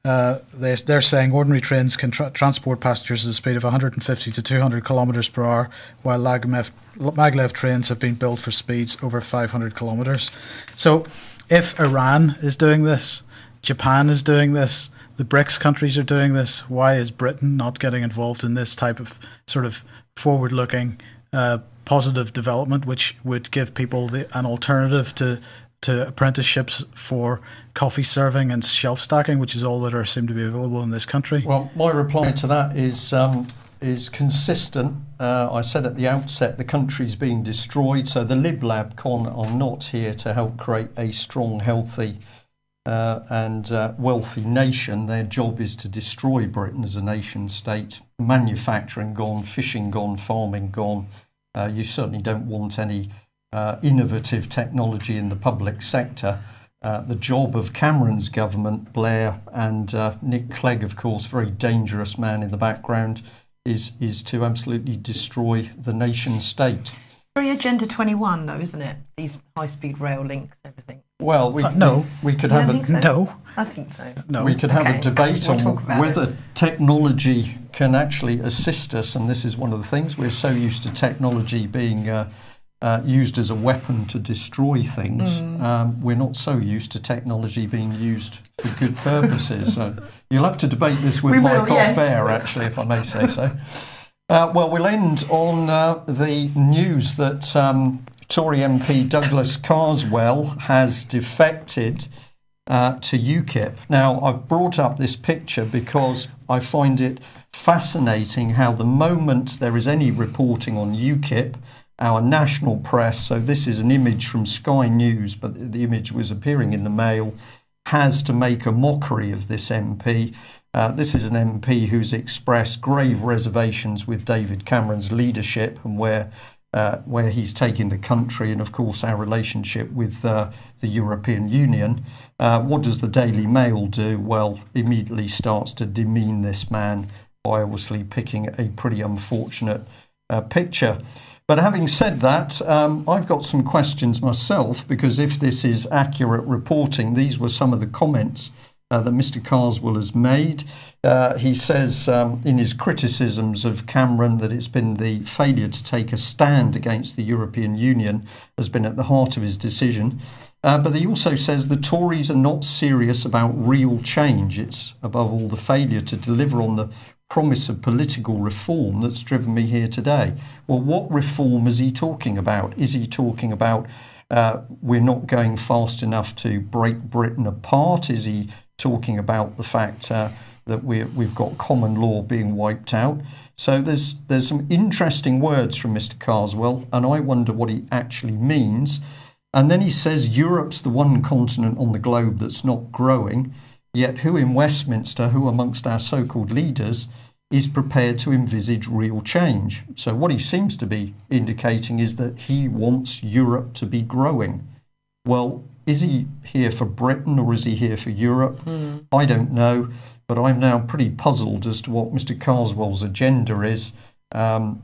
they're saying ordinary trains can transport passengers at a speed of 150 to 200 kilometers per hour, while maglev trains have been built for speeds over 500 kilometers. So if Iran is doing this, Japan is doing this, the BRICS countries are doing this, why is Britain not getting involved in this type of sort of forward-looking positive development, which would give people an alternative to apprenticeships for coffee serving and shelf stacking, which is all that seem to be available in this country? Well, my reply to that is consistent. I said at the outset, the country's being destroyed, so the LibLabCon are not here to help create a strong, healthy and wealthy nation. Their job is to destroy Britain as a nation state. Manufacturing gone, fishing gone, farming gone. You certainly don't want any innovative technology in the public sector. The job of Cameron's government, Blair and Nick Clegg, of course, very dangerous man in the background, is to absolutely destroy the nation state. Very Agenda 21, though, isn't it? These high-speed rail links, everything. Well, no. we could You have don't a think so? No. I think so. No. we could have Okay, a debate we'll on talk about whether technology can actually assist us, and this is one of the things. We're so used to technology being used as a weapon to destroy things. We're not so used to technology being used for good purposes. So you'll have to debate this with We Mike will, yes. off air, actually, if I may say so. Well, we'll end on the news that Tory MP Douglas Carswell has defected to UKIP. Now, I've brought up this picture because I find it fascinating how the moment there is any reporting on UKIP, our national press, so this is an image from Sky News, but the image was appearing in the Mail, has to make a mockery of this MP. This is an MP who's expressed grave reservations with David Cameron's leadership and where he's taking the country, and of course our relationship with the European Union. What does the Daily Mail do? Well, immediately starts to demean this man by obviously picking a pretty unfortunate picture. But having said that, I've got some questions myself, because if this is accurate reporting, these were some of the comments that Mr. Carswell has made. He says in his criticisms of Cameron that it's been the failure to take a stand against the European Union has been at the heart of his decision. But he also says the Tories are not serious about real change. It's above all the failure to deliver on the promise of political reform that's driven me here today. Well, what reform is he talking about? Is he talking about we're not going fast enough to break Britain apart? Is he talking about the fact that we've got common law being wiped out? So there's some interesting words from Mr. Carswell, and I wonder what he actually means. And then he says Europe's the one continent on the globe that's not growing, yet who in Westminster, who amongst our so-called leaders, is prepared to envisage real change? So what he seems to be indicating is that he wants Europe to be growing. Well, is he here for Britain or is he here for Europe? I don't know, but I'm now pretty puzzled as to what Mr. Carswell's agenda is. I'll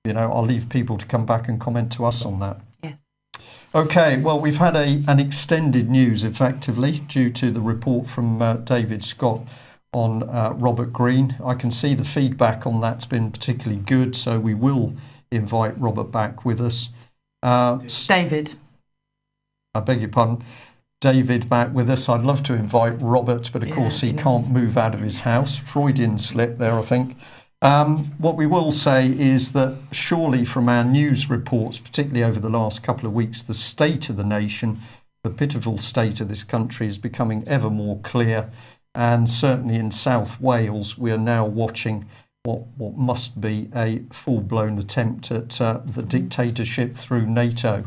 leave people to come back and comment to us on that. Yes. Okay, well, we've had an extended news, effectively, due to the report from David Scott on Robert Greene. I can see the feedback on that's been particularly good, so we will invite Robert back with us. David. I beg your pardon, David back with us. I'd love to invite Robert, but of course he can't move out of his house. Freudian slip there, I think. What we will say is that surely from our news reports, particularly over the last couple of weeks, the state of the nation, the pitiful state of this country is becoming ever more clear. And certainly in South Wales, we are now watching what must be a full-blown attempt at the dictatorship through NATO.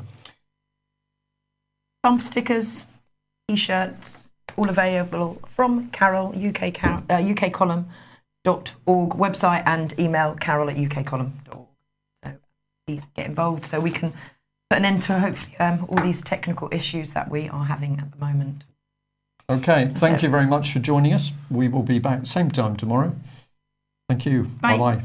Bumper stickers, T-shirts, all available from Carol, ukcolumn.org, website and email carol@ukcolumn.org. So please get involved so we can put an end to hopefully all these technical issues that we are having at the moment. Okay, thank you very much for joining us. We will be back same time tomorrow. Thank you. Bye. Bye-bye.